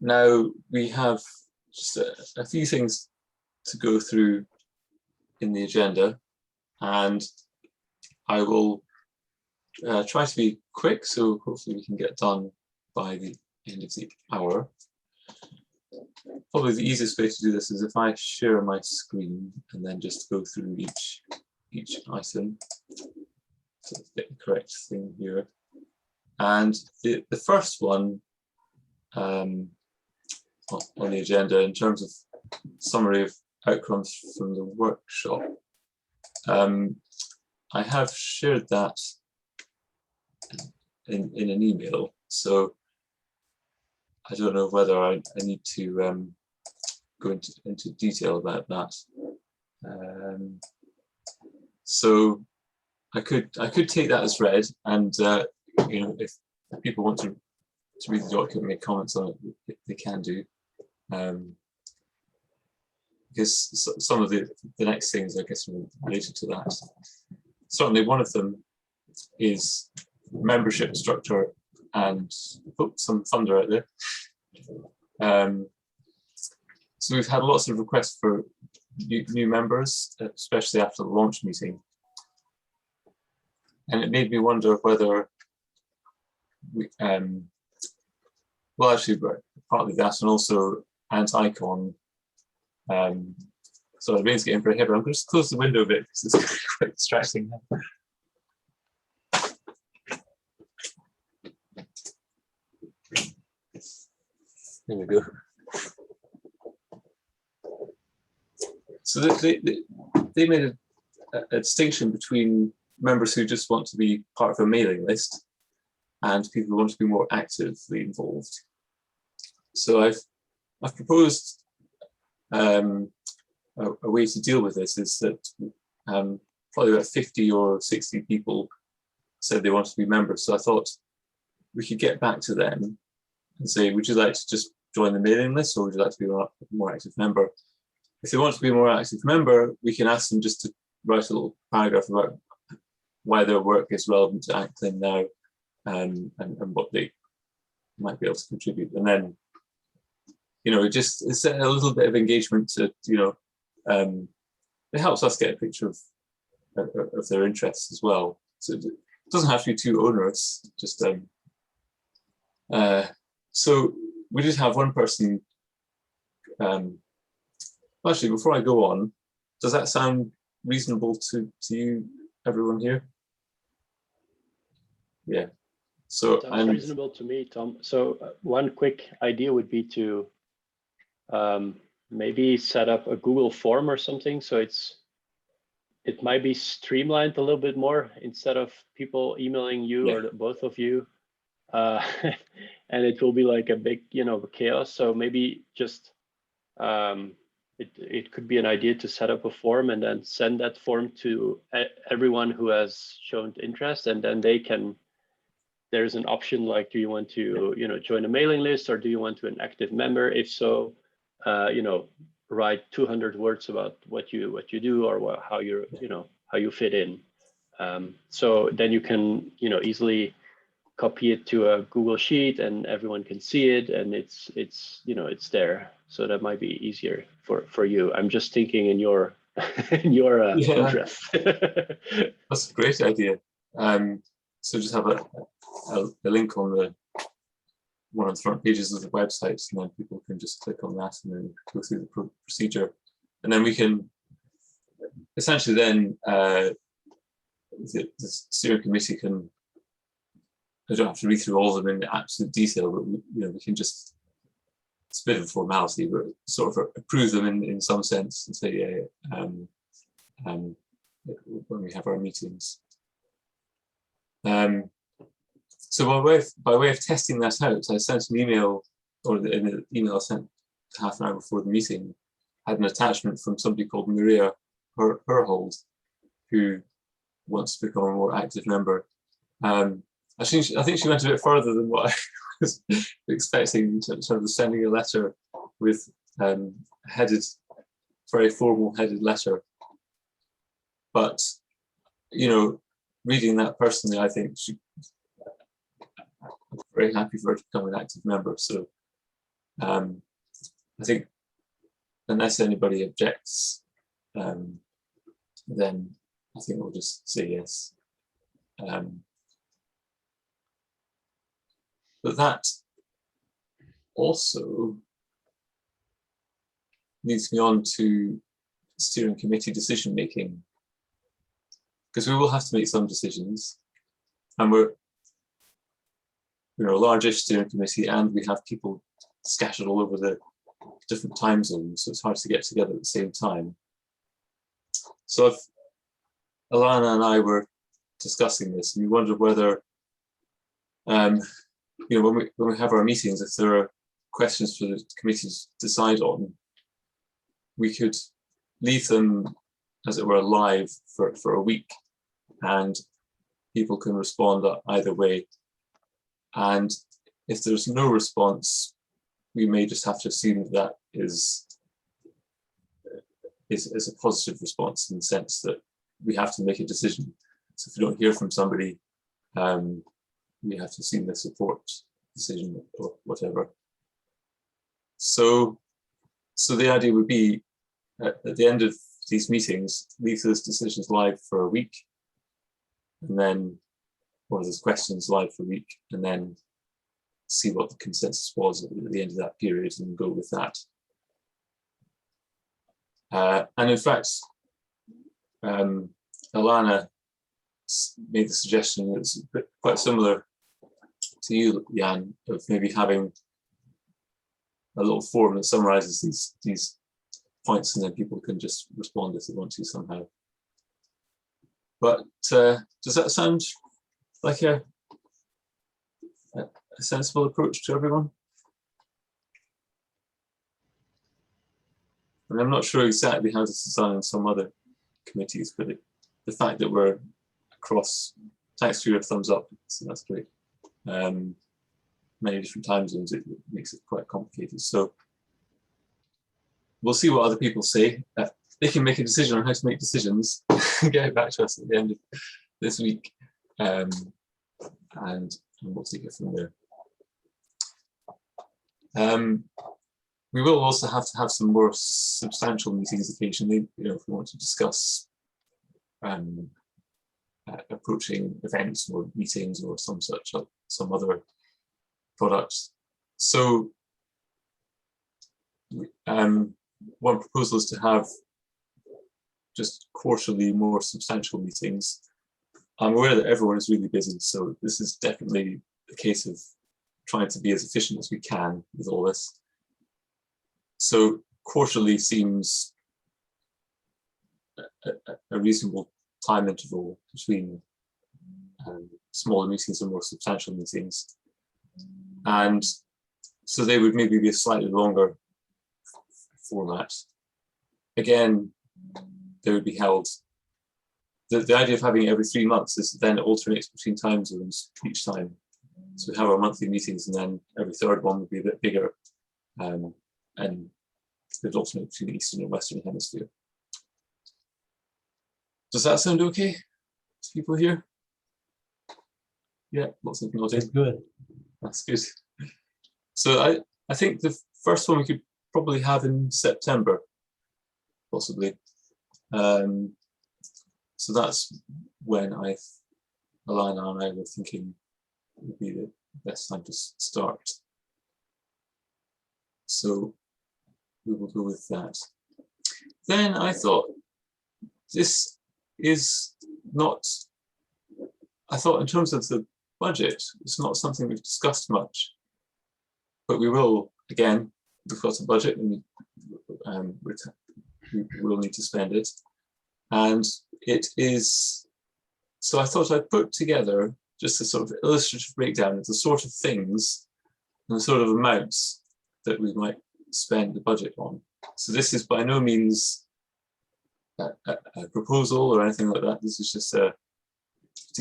Now we have just a few things to go through in the agenda, and I will try to be quick, so hopefully we can get done by the end of the hour. Probably the easiest way to do this is if I share my screen and then just go through each item. So get the correct thing here. And the first one on the agenda in terms of summary of outcomes from the workshop, I have shared that in an email, so I don't know whether I need to go into detail about that. So I could take that as read, and you know, if people want to read the document, make comments on it, they can do. Because some of the next things, I guess, are related to that. Certainly, one of them is membership structure, and some thunder out there. So we've had lots of requests for new members, especially after the launch meeting, and it made me wonder whether we, well, actually, partly that, and also Ant-Icon. So the rain's getting very heavy. I'm going to just close the window a bit because it's quite distracting now. There we go. So they made a distinction between members who just want to be part of a mailing list and people who want to be more actively involved. So I've proposed a way to deal with this is that probably about 50 or 60 people said they wanted to be members. So I thought we could get back to them and say, would you like to just join the mailing list, or would you like to be a more active member? If they want to be a more active member, we can ask them just to write a little paragraph about why their work is relevant to ACTLIN now, and what they might be able to contribute. And then, you know, it's a little bit of engagement to, you know, it helps us get a picture of their interests as well. So it doesn't have to be too onerous. Just so we did have one person. Actually, before I go on, does that sound reasonable to you, everyone here? Yeah. So sounds reasonable to me, Tom. So one quick idea would be to maybe set up a Google form or something, so it might be streamlined a little bit more instead of people emailing you, or both of you, and it will be like a big, you know, chaos. So maybe just it could be an idea to set up a form and then send that form to everyone who has shown interest, and then they can. There's an option like, do you want to, you know, join a mailing list, or do you want to be an active member? If so, you know, write 200 words about what you do, or how you know, how you fit in. So then you can, you know, easily copy it to a Google Sheet and everyone can see it, and it's you know, it's there. So that might be easier for you. I'm just thinking in your in your interest. That's a great idea. So just have a link on one of the front pages of the website, and then people can just click on that and then go through the procedure. And then we can essentially then the steering committee can, I don't have to read through all of them in absolute detail, but you know, we can just, it's a bit of a formality, but sort of approve them in some sense and say, when we have our meetings. So by way of testing that out, I sent an email, or in the email I sent half an hour before the meeting, had an attachment from somebody called Maria Herhold, who wants to become a more active member. I think she went a bit further than what I was expecting in terms of sending a letter with very formal headed letter. But, you know, reading that personally, I think I'm very happy for her to become an active member. So I think unless anybody objects, then I think we'll just say yes. But that also leads me on to steering committee decision making, because we will have to make some decisions, and we're a largish steering committee, and we have people scattered all over the different time zones, so it's hard to get together at the same time. So if Alana and I were discussing this, and we wondered whether, when we have our meetings, if there are questions for the committee to decide on, we could leave them, as it were, live for a week, and people can respond either way. And if there's no response, we may just have to assume that is a positive response, in the sense that we have to make a decision. So if we don't hear from somebody, we have to assume the support decision or whatever. So the idea would be at the end of these meetings, leave those decisions live for a week, and then, or those questions live for a week, and then see what the consensus was at the end of that period and go with that. And in fact, Alana made the suggestion that's quite similar to you, Jan, of maybe having a little form that summarizes these points, and then people can just respond if they want to somehow. But does that sound like a sensible approach to everyone? And I'm not sure exactly how this is done in some other committees, but the fact that we're across, thanks to your thumbs up, so that's great. Many different time zones, it makes it quite complicated. So we'll see what other people say. They can make a decision on how to make decisions, get it back to us at the end of this week, and we'll take it from there. We will also have to have some more substantial meetings occasionally, if we want to discuss approaching events or meetings or some other products. So one proposal is to have just quarterly more substantial meetings. I'm aware that everyone is really busy, so this is definitely a case of trying to be as efficient as we can with all this. So quarterly seems a reasonable time interval between smaller meetings and more substantial meetings. And so they would maybe be a slightly longer format. Again, they would be held. The idea of having it every 3 months is then it alternates between time zones each time. So we have our monthly meetings, and then every third one would be a bit bigger, and they'd alternate between the Eastern and Western Hemisphere. Does that sound okay to people here? Yeah, lots of nodding. That's good. That's good. So I think the first one we could probably have in September, possibly. So that's when Alana and I were thinking would be the best time to start. So we will go with that. Then I thought this is not, I thought in terms of the budget, it's not something we've discussed much, but we will, again, we've got a budget and we will need to spend it. And it is, so I thought I'd put together just a sort of illustrative breakdown of the sort of things and the sort of amounts that we might spend the budget on. So this is by no means a proposal or anything like that. This is just to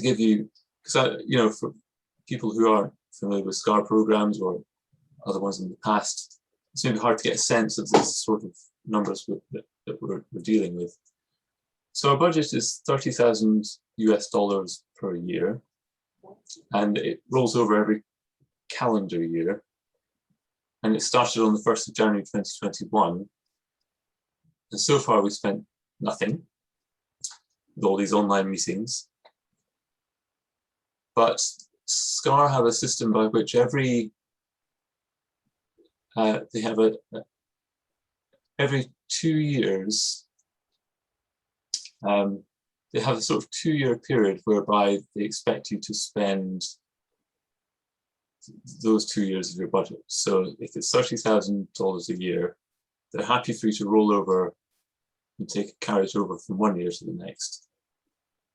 give you, because for people who aren't familiar with SCAR programs or other ones in the past, it's maybe hard to get a sense of this sort of numbers that we're dealing with. So our budget is $30,000 US per year, and it rolls over every calendar year. and it started on the 1st of January 2021. And so far we spent nothing with all these online meetings. But SCAR have a system by which every 2 years, they have a sort of 2-year period whereby they expect you to spend those 2 years of your budget. So if it's $30,000 a year, they're happy for you to roll over and carry it over from 1 year to the next.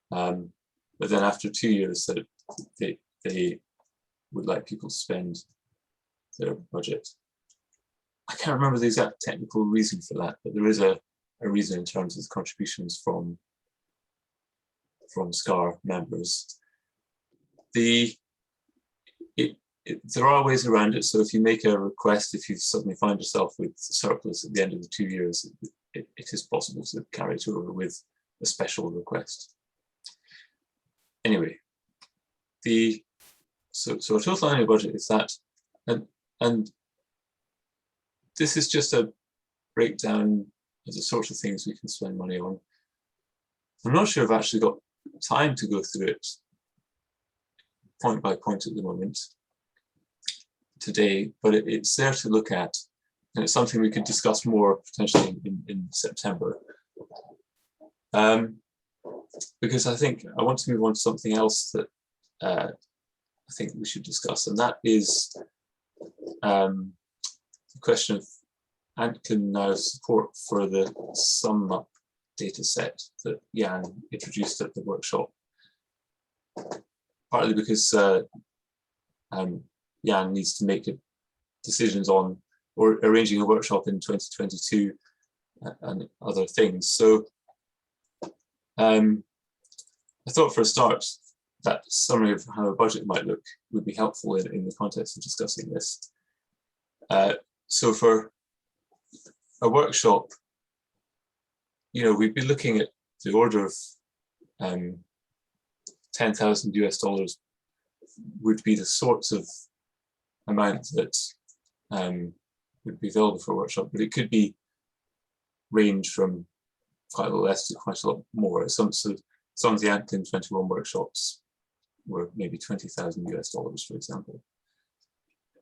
But then after 2 years, they would like people to spend their budget. I can't remember the exact technical reason for that, but there is a reason in terms of the contributions from SCAR members. There are ways around it. So if you make a request, if you suddenly find yourself with surplus at the end of the 2 years, it is possible to carry it over with a special request. Anyway, so a total annual budget is that, and this is just a breakdown of the sorts of things we can spend money on. I'm not sure I've actually got time to go through it point by point at the moment today, but it's there to look at, and it's something we could discuss more potentially in September. Because I think I want to move on to something else that I think we should discuss, and that is the question of Antlin now support for the sum up data set that Jan introduced at the workshop. Partly because Jan needs to make decisions on or arranging a workshop in 2022 and other things. So I thought for a start that summary of how a budget might look would be helpful in the context of discussing this. So for a workshop, we'd be looking at the order of $10,000 US would be the sorts of amount that would be available for a workshop, but it could be range from quite a lot less to quite a lot more. Some of the Antlin 21 workshops were maybe $20,000 US, for example.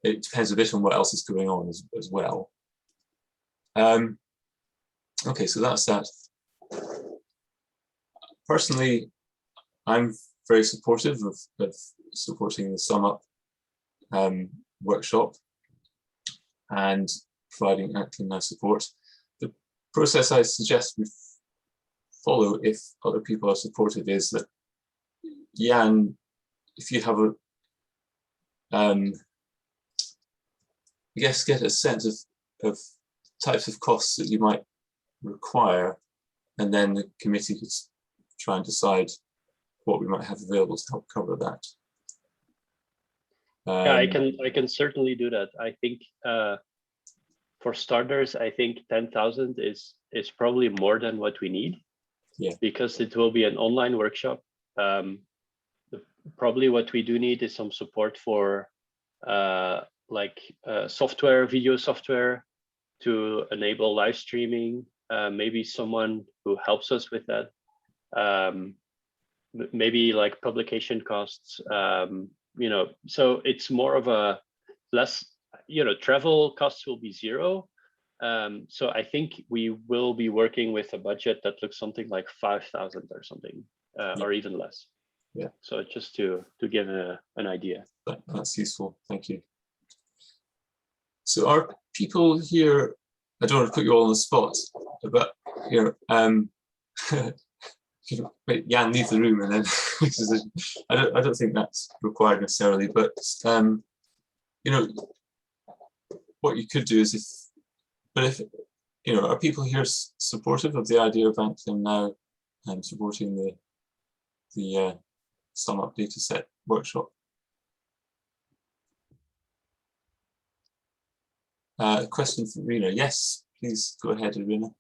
It depends a bit on what else is going on as well. Okay, so that's that. Personally, I'm very supportive of supporting the Sum Up workshop and providing Antlin Now support. The process I suggest we follow if other people are supportive is that, Jan, if you have I guess get a sense of types of costs that you might require, and then the committee could try and decide what we might have available to help cover that. Yeah, I can certainly do that. I think for starters, I think 10,000 is probably more than what we need. Yeah. Because it will be an online workshop. Probably what we do need is some support for software, video software to enable live streaming. Maybe someone who helps us with that. Maybe like publication costs. So it's more of a less, travel costs will be zero. So I think we will be working with a budget that looks something like 5,000 or something, or even less. Yeah. So just to give an idea. That's useful. Thank you. So are people here, I don't want to put you all on the spot, but wait, Jan, leave the room and then I don't think that's required necessarily, but what you could do is if are people here supportive of the idea of Antlin Now and supporting the Sum Up data set workshop? Question from Irina. Yes, please go ahead, Irina.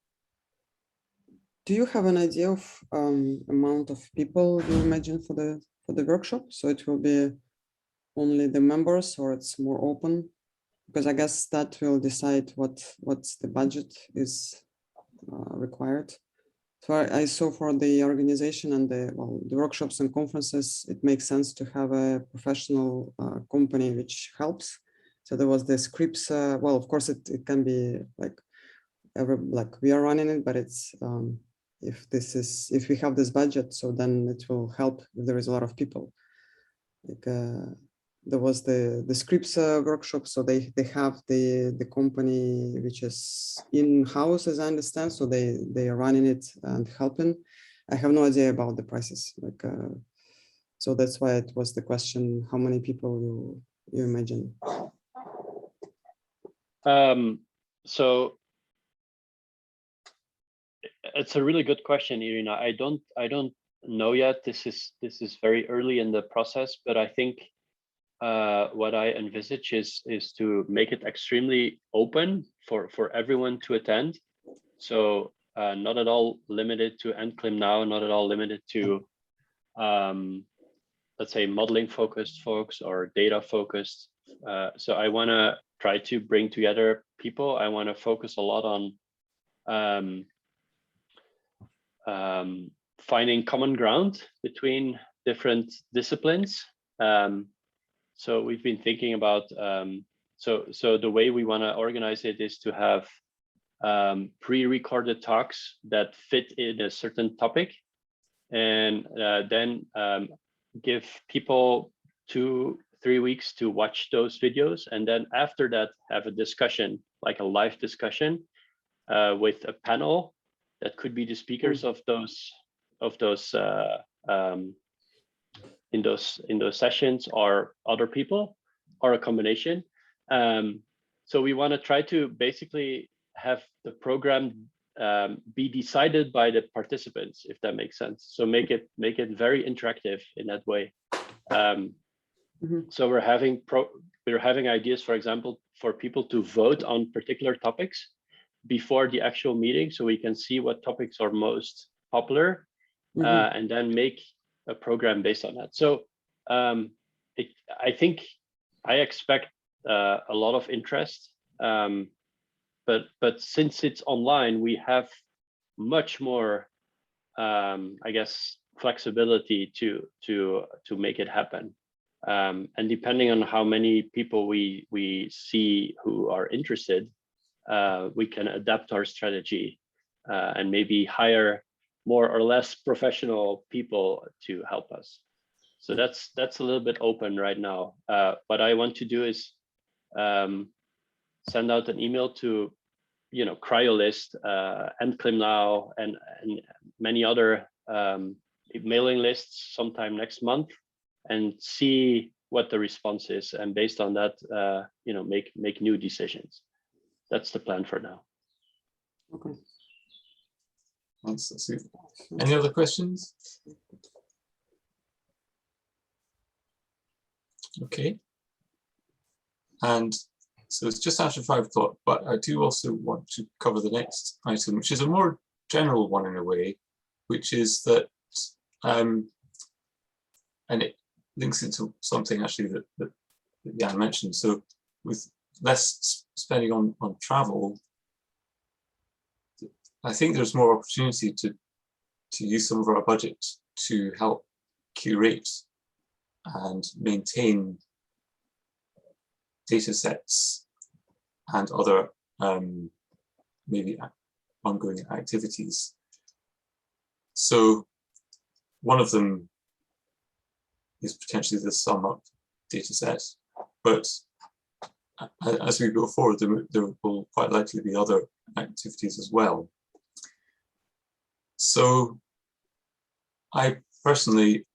Do you have an idea of amount of people you imagine for the workshop? So it will be only the members, or it's more open? because I guess that will decide what's the budget is required. So I saw for the organization and the workshops and conferences, it makes sense to have a professional company which helps. So there was the scripts. Well, of course, it can be like we are running it, but it's if we have this budget, so then it will help if there is a lot of people. Like there was the scripts workshop, so they have the company which is in-house, as I understand, so they are running it and helping. I have no idea about the prices, like so that's why it was the question, how many people you imagine? So it's a really good question, Irina. I don't know yet. This is very early in the process, but I think what I envisage is to make it extremely open for everyone to attend. So not at all limited to NCLIM now, not at all limited to let's say modeling focused folks or data focused. So I want to try to bring together people. I want to focus a lot on finding common ground between different disciplines. So we've been thinking about, so the way we want to organize it is to have pre-recorded talks that fit in a certain topic, and then give people 2-3 weeks to watch those videos, and then after that have a discussion, like a live discussion with a panel that could be the speakers of those in those sessions, or other people, or a combination. So we want to try to basically have the program be decided by the participants, if that makes sense. So make it very interactive in that way. So we're having ideas, for example, for people to vote on particular topics before the actual meeting, so we can see what topics are most popular, and then make a program based on that. So I expect a lot of interest, but since it's online, we have much more, I guess, flexibility to make it happen. And depending on how many people we see who are interested, we can adapt our strategy and maybe hire more or less professional people to help us. So that's a little bit open right now. What I want to do is send out an email to, CryoList, NCLIM Now, and many other mailing lists sometime next month, and see what the response is, and based on that, make new decisions. That's the plan for now. Okay. Thanks. Any other questions? Okay. And so it's just after 5 o'clock, but I do also want to cover the next item, which is a more general one in a way, which is that, and it links into something actually that Jan mentioned. So with less spending on travel, I think there's more opportunity to use some of our budget to help curate and maintain data sets and other maybe ongoing activities. So one of them is potentially the sum up data set, but as we go forward, there will quite likely be other activities as well. So I personally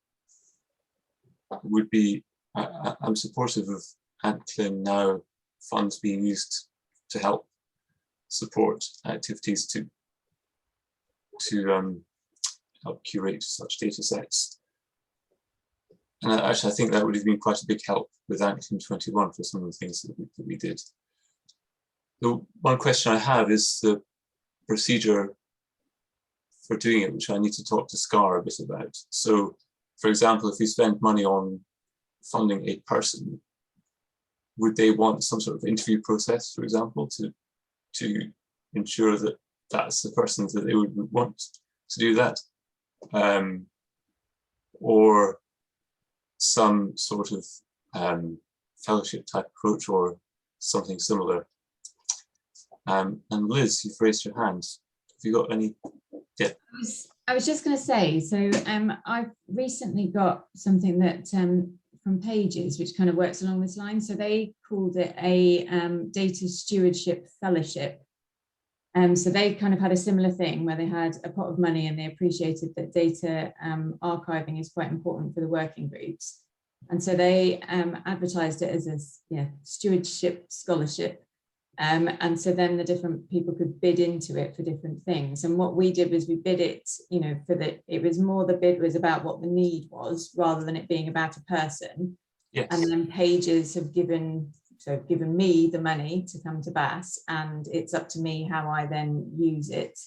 would be, I'm supportive of NCLIM Now funds being used to help support activities to help curate such data sets. And actually, I think that would have been quite a big help with NCLIM 21 for some of the things that we did. The one question I have is the procedure for doing it, which I need to talk to Scar a bit about. So, for example, if we spend money on funding a person, would they want some sort of interview process, for example, to ensure that that's the person that they would want to do that, or some sort of fellowship type approach or something similar? And Liz, you've raised your hand. Have you got any? Yeah. I was just going to say, so I've recently got something that from Pages, which kind of works along this line. So they called it a data stewardship fellowship. So they kind of had a similar thing where they had a pot of money and they appreciated that data archiving is quite important for the working groups. And so they advertised it as a stewardship scholarship. And so then the different people could bid into it for different things. And what we did was we bid it, it was more, the bid was about what the need was rather than it being about a person. Yes. And then Pages have given me the money to come to BAS, and it's up to me how I then use it.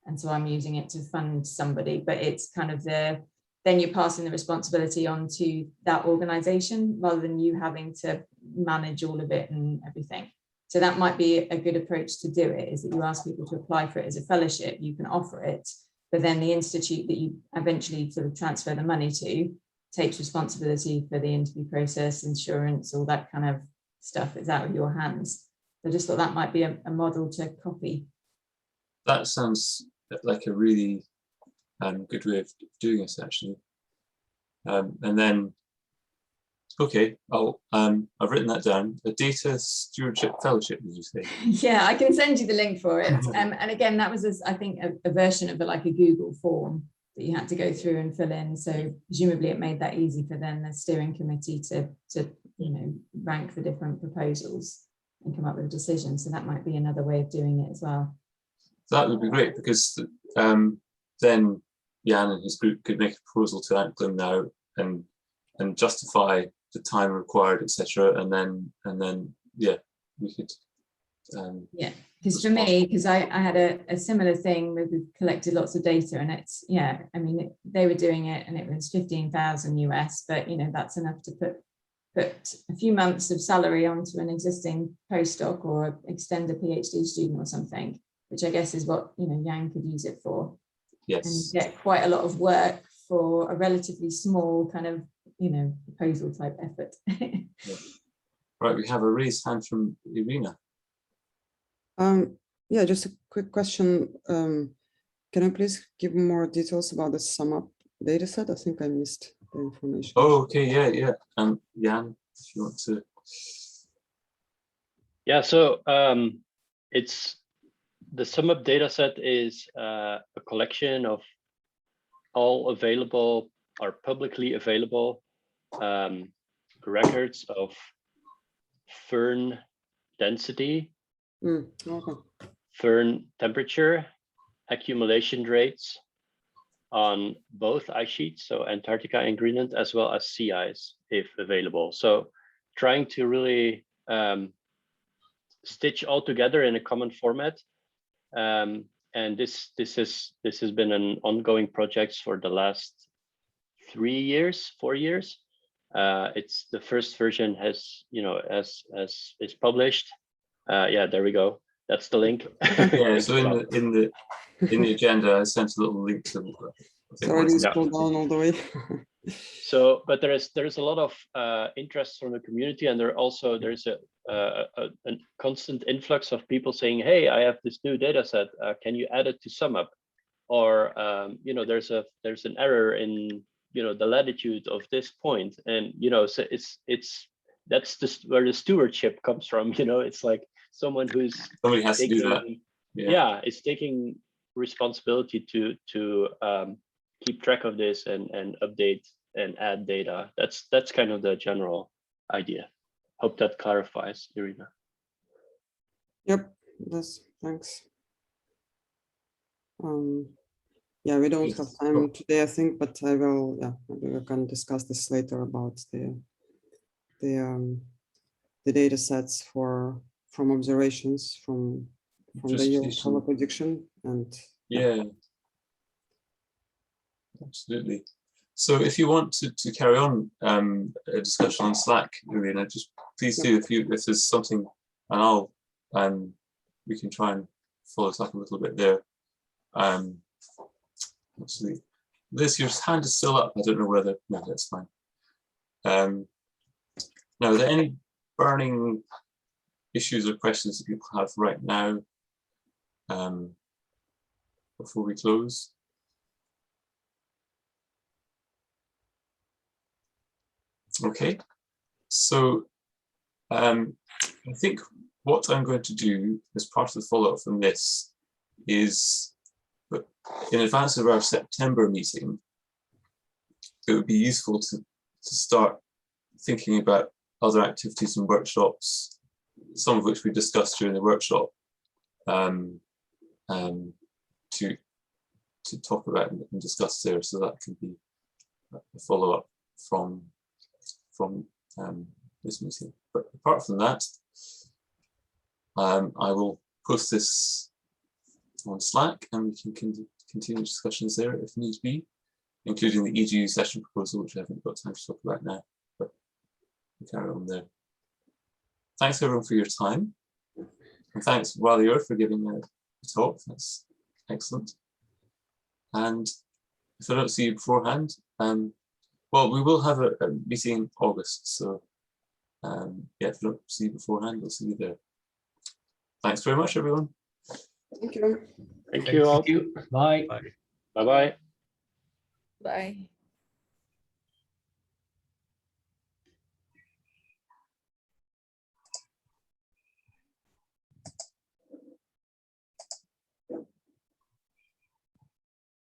And so I'm using it to fund somebody, but it's kind of then you're passing the responsibility on to that organization rather than you having to manage all of it and everything. So that might be a good approach to do it, is that you ask people to apply for it as a fellowship, you can offer it, but then the institute that you eventually sort of transfer the money to takes responsibility for the interview process, insurance, all that kind of stuff is out of your hands. So I just thought that might be a model to copy. That sounds like a really good way of doing this, actually. And then, okay, I've written that down. A data stewardship fellowship, did you say? Yeah, I can send you the link for it. And again, that was, I think, a version of like a Google form that you had to go through and fill in. So presumably it made that easy for then the steering committee to rank the different proposals and come up with a decision. So that might be another way of doing it as well. That would be great, because then Jan and his group could make a proposal to Anklim now and justify the time required, etc. And then we could. Because for me, because I had a similar thing where we collected lots of data, and it's they were doing it and it was 15,000 US, but that's enough to put a few months of salary onto an existing postdoc or extend a PhD student or something, which I guess is what Jan could use it for. Yes. And get quite a lot of work for a relatively small kind of proposal type effort. Yeah. Right, we have a raised hand from Irina. Yeah, just a quick question. Can I please give more details about the sum up data set? I think I missed the information. Oh, okay, yeah. Jan, if you want to. Yeah, so it's the sum up data set is a collection of all available or publicly available records of fern density, Okay. fern temperature, accumulation rates on both ice sheets, so Antarctica and Greenland, as well as sea ice, if available. So trying to really stitch all together in a common format. And this has been an ongoing project for the last 4 years. It's the first version has is published. Yeah, there we go. That's the link. Yeah, so in the agenda, I sent a little link to. Sorry, I scroll down all the way. So, but there's a lot of interest from the community, and there's a constant influx of people saying, "Hey, I have this new data set. Can you add it to SumUp?" Or there's an error in the latitude of this point, and so that's just where the stewardship comes from. It's like somebody has to do that. Yeah, it's taking responsibility to keep track of this and update and add data. That's kind of the general idea. Hope that clarifies, Irina. Yep, that's thanks. Yeah, we don't have time today, I think, but I will. Yeah, maybe we can discuss this later about the data sets from observations from the year color prediction and yeah. Absolutely. So if you want to carry on a discussion on Slack, Irina, just please do. If there's something, and I'll we can try and follow it up a little bit there. Actually, Liz, your hand is still up. I don't know whether, no, that's fine. Now, are there any burning issues or questions that people have right now before we close? Okay, so I think what I'm going to do as part of the follow-up from this is, but in advance of our September meeting, it would be useful to start thinking about other activities and workshops, some of which we discussed during the workshop, to talk about and discuss there. So that can be a follow-up from this meeting. But apart from that, I will post this on Slack and we can continue discussions there if need be, including the EDU session proposal, which I haven't got time to talk about now, but we'll carry on there. Thanks everyone for your time. And thanks Waliur for giving a talk. That's excellent. And if I don't see you beforehand, well, we will have a meeting in August. So yeah, if I don't see you beforehand, we'll see you there. Thanks very much, everyone. Thank you. Thank you all. Bye. Bye-bye. Bye.